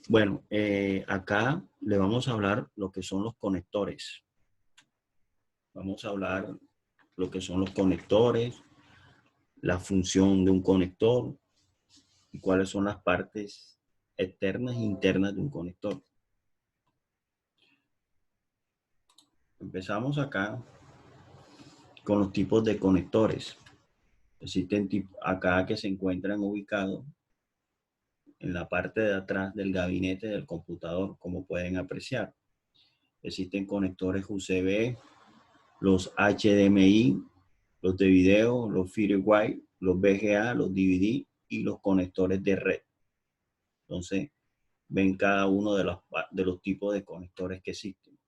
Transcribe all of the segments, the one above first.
Bueno, acá le vamos a hablar lo que son los conectores. Vamos a hablar lo que son los conectores, la función de un conector y cuáles son las partes externas e internas de un conector. Empezamos acá con los tipos de conectores. Existen acá que se encuentran ubicados en la parte de atrás del gabinete del computador, como pueden apreciar. Existen conectores USB, los HDMI, los de video, los Firewire, los VGA, los DVD y los conectores de red. Entonces, ven cada uno de los tipos de conectores que existen.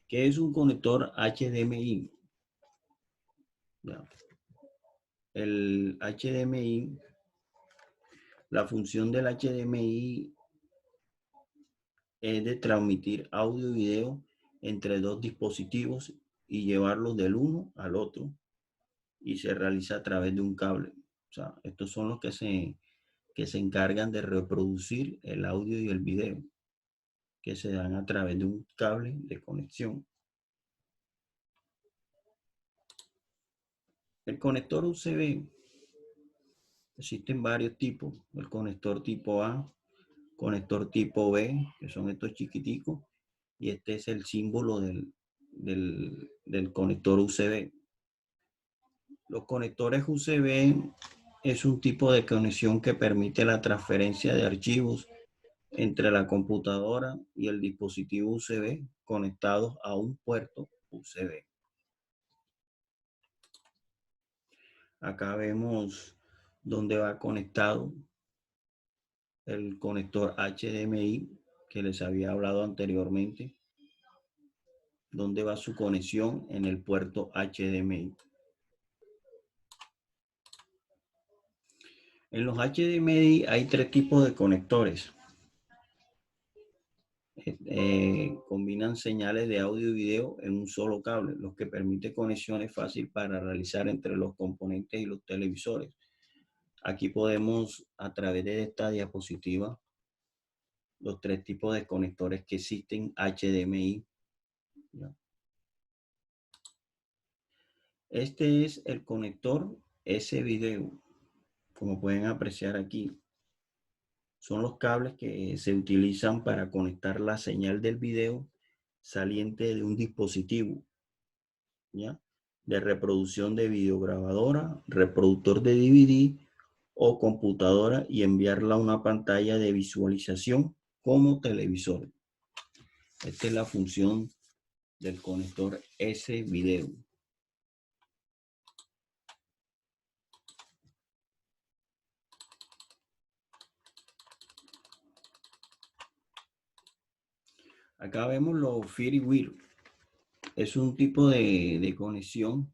¿Qué es un conector HDMI? Ya. El HDMI, la función del HDMI es de transmitir audio y video entre dos dispositivos y llevarlos del uno al otro, y se realiza a través de un cable. O sea, estos son los que se encargan de reproducir el audio y el video que se dan a través de un cable de conexión. El conector USB, existen varios tipos. El conector tipo A, conector tipo B, que son estos chiquiticos, y este es el símbolo del conector USB. Los conectores USB es un tipo de conexión que permite la transferencia de archivos entre la computadora y el dispositivo USB conectados a un puerto USB. Acá vemos dónde va conectado el conector HDMI que les había hablado anteriormente, dónde va su conexión en el puerto HDMI. En los HDMI hay tres tipos de conectores. Combinan señales de audio y video en un solo cable, lo que permite conexiones fáciles para realizar entre los componentes y los televisores. Aquí podemos, a través de esta diapositiva, los tres tipos de conectores que existen HDMI. ¿Ya? Este es el conector S-Video, como pueden apreciar aquí. Son los cables que se utilizan para conectar la señal del video saliente de un dispositivo, ¿ya?, de reproducción de videograbadora, reproductor de DVD o computadora, y enviarla a una pantalla de visualización como televisor. Esta es la función del conector S-Video. Acá vemos los FireWire. Es un tipo de conexión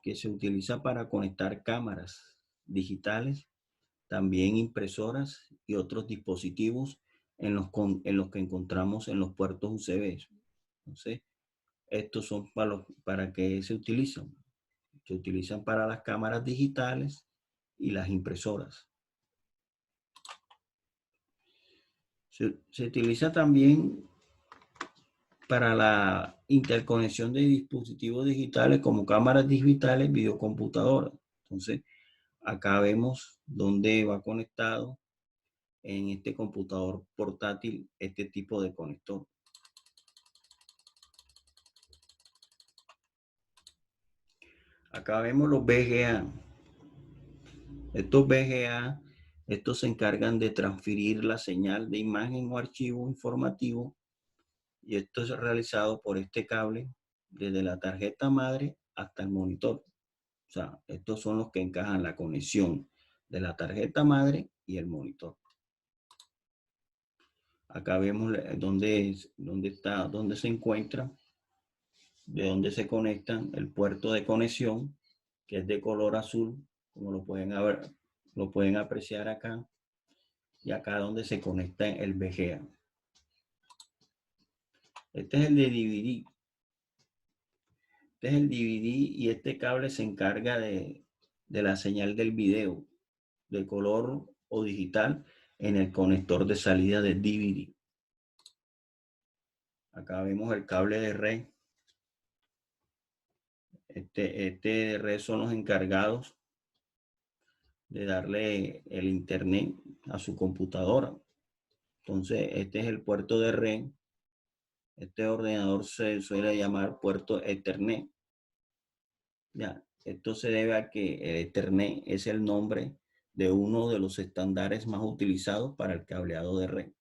que se utiliza para conectar cámaras digitales, también impresoras y otros dispositivos en los que encontramos en los puertos USB. Entonces, estos son para qué se utilizan. Se utilizan para las cámaras digitales y las impresoras. Se utiliza también para la interconexión de dispositivos digitales como cámaras digitales, videocomputadoras. Entonces, acá vemos dónde va conectado en este computador portátil este tipo de conector. Acá vemos los VGA. Estos VGA, estos se encargan de transferir la señal de imagen o archivo informativo, y esto es realizado por este cable desde la tarjeta madre hasta el monitor. O sea, estos son los que encajan la conexión de la tarjeta madre y el monitor. Acá vemos dónde se encuentra, de dónde se conectan el puerto de conexión, que es de color azul, como lo pueden apreciar acá, y acá donde se conecta el VGA. Este es el de DVD. Este es el DVD, y este cable se encarga de la señal del video de color o digital en el conector de salida de DVD. Acá vemos el cable de red. Este de red son los encargados de darle el internet a su computadora. Entonces, este es el puerto de red. Este ordenador se suele llamar puerto Ethernet. Ya, esto se debe a que el Ethernet es el nombre de uno de los estándares más utilizados para el cableado de red.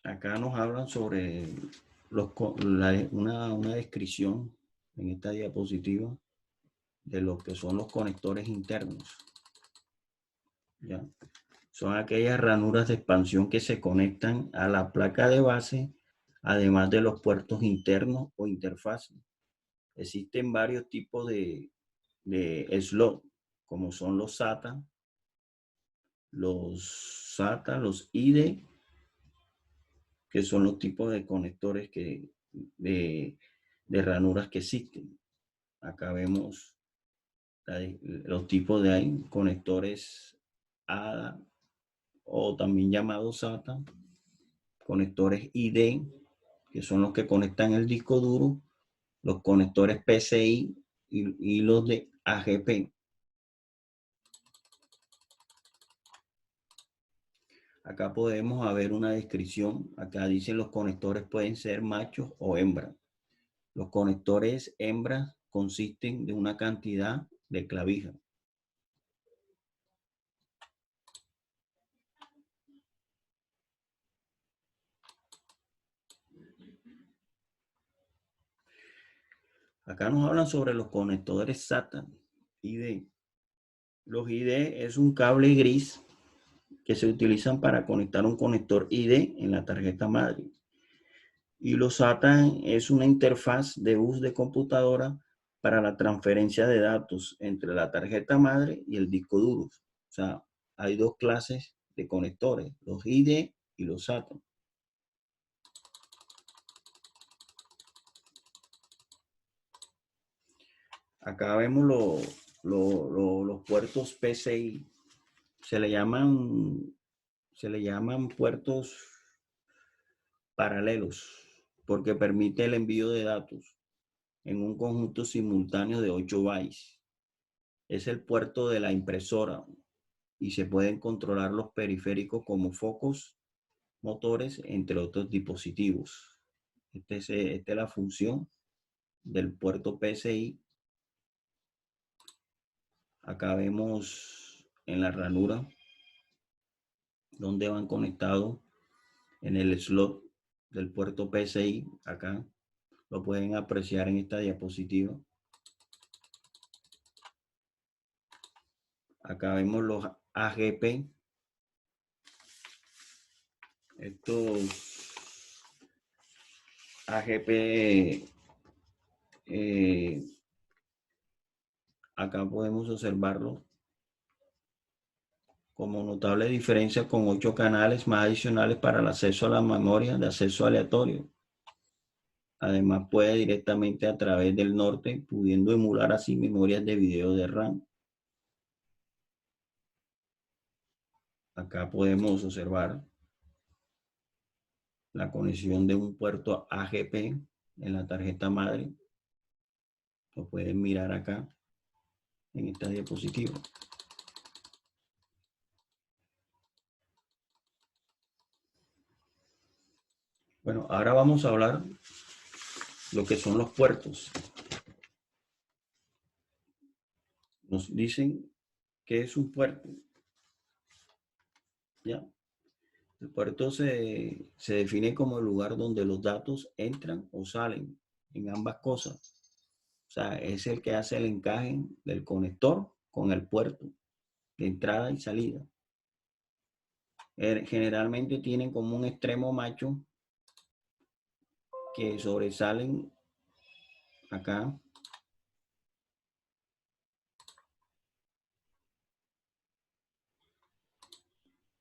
Acá nos hablan sobre una descripción en esta diapositiva de lo que son los conectores internos. ¿Ya? Son aquellas ranuras de expansión que se conectan a la placa de base, además de los puertos internos o interfaces. Existen varios tipos de slot, como son los SATA, los IDE, que son los tipos de conectores de ranuras que existen. Acá vemos los tipos de conectores ADA o también llamados SATA, conectores ID, que son los que conectan el disco duro, los conectores PCI y los de AGP. Acá podemos ver una descripción. Acá dicen los conectores pueden ser machos o hembras. Los conectores hembras consisten de una cantidad de clavijas. Acá nos hablan sobre los conectores SATA ID. Los ID es un cable gris que se utilizan para conectar un conector ID en la tarjeta madre. Y los SATA es una interfaz de bus de computadora para la transferencia de datos entre la tarjeta madre y el disco duro. O sea, hay dos clases de conectores, los ID y los SATA. Acá vemos los puertos PCI. Se le llaman puertos paralelos porque permite el envío de datos en un conjunto simultáneo de 8 bytes. Es el puerto de la impresora y se pueden controlar los periféricos como focos, motores, entre otros dispositivos. Esta es la función del puerto PCI. Acá vemos en la ranura donde van conectados en el slot del puerto PCI. Acá lo pueden apreciar en esta diapositiva. Acá vemos los AGP. Estos AGP, acá podemos observarlo como notable diferencia con 8 canales más adicionales para el acceso a la memoria de acceso aleatorio. Además puede directamente a través del norte, pudiendo emular así memorias de video de RAM. Acá podemos observar la conexión de un puerto AGP en la tarjeta madre. Lo pueden mirar acá en esta diapositiva. Bueno, ahora vamos a hablar lo que son los puertos. Nos dicen que es un puerto. ¿Ya? El puerto se define como el lugar donde los datos entran o salen en ambas cosas. O sea, es el que hace el encaje del conector con el puerto de entrada y salida. Generalmente tienen como un extremo macho que sobresalen acá.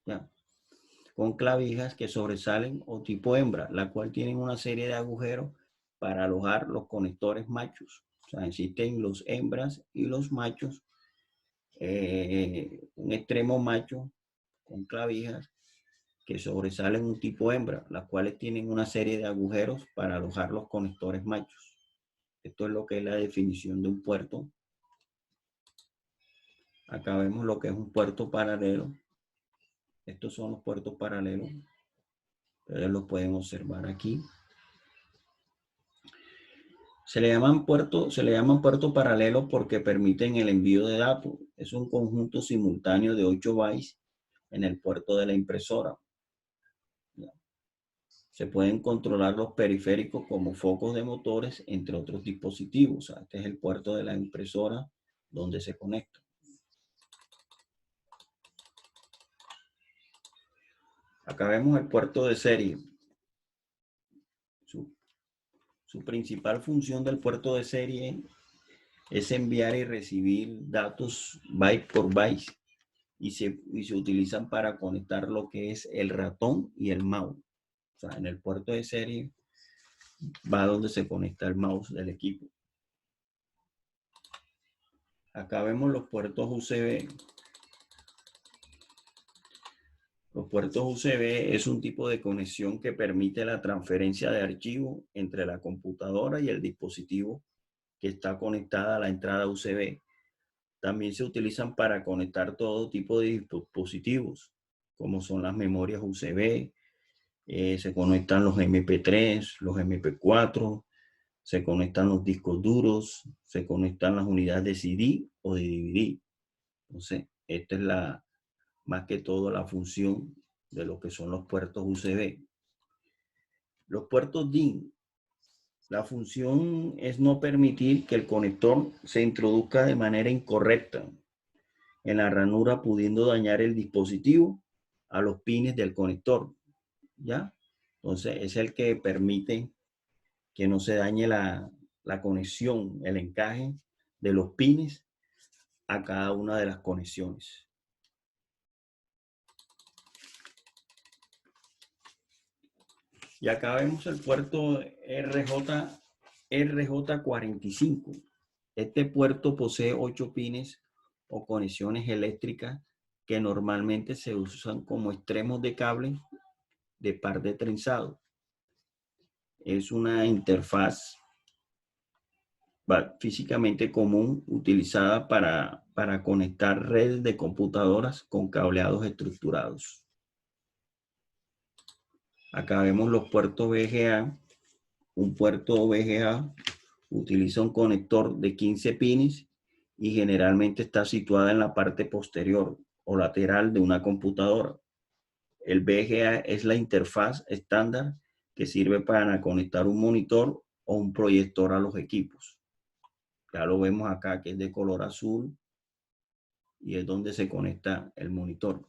¿Ya? Con clavijas que sobresalen o tipo hembra, la cual tienen una serie de agujeros para alojar los conectores machos. O sea, existen los hembras y los machos. Un extremo macho con clavijas que sobresalen un tipo hembra, las cuales tienen una serie de agujeros para alojar los conectores machos. Esto es lo que es la definición de un puerto. Acá vemos lo que es un puerto paralelo. Estos son los puertos paralelos. Ustedes los pueden observar aquí. Se le llaman puertos paralelos porque permiten el envío de datos. Es un conjunto simultáneo de 8 bytes en el puerto de la impresora. Se pueden controlar los periféricos como focos de motores, entre otros dispositivos. Este es el puerto de la impresora donde se conecta. Acá vemos el puerto de serie. Su principal función del puerto de serie es enviar y recibir datos byte por byte y se utilizan para conectar lo que es el ratón y el mouse. O sea, en el puerto de serie va donde se conecta el mouse del equipo. Acá vemos los puertos USB. Los puertos USB es un tipo de conexión que permite la transferencia de archivos entre la computadora y el dispositivo que está conectada a la entrada USB. También se utilizan para conectar todo tipo de dispositivos, como son las memorias USB, se conectan los MP3, los MP4, se conectan los discos duros, se conectan las unidades de CD o de DVD. Entonces, esta es más que todo la función de lo que son los puertos USB. Los puertos DIN, la función es no permitir que el conector se introduzca de manera incorrecta en la ranura, pudiendo dañar el dispositivo a los pines del conector, ¿ya? Entonces es el que permite que no se dañe la conexión, el encaje de los pines a cada una de las conexiones. Y acá vemos el puerto RJ45. Este puerto posee 8 pines o conexiones eléctricas que normalmente se usan como extremos de cable de par de trenzado. Es una interfaz físicamente común utilizada para conectar redes de computadoras con cableados estructurados. Acá vemos los puertos VGA. Un puerto VGA utiliza un conector de 15 pines y generalmente está situada en la parte posterior o lateral de una computadora. El VGA es la interfaz estándar que sirve para conectar un monitor o un proyector a los equipos. Ya lo vemos acá que es de color azul y es donde se conecta el monitor.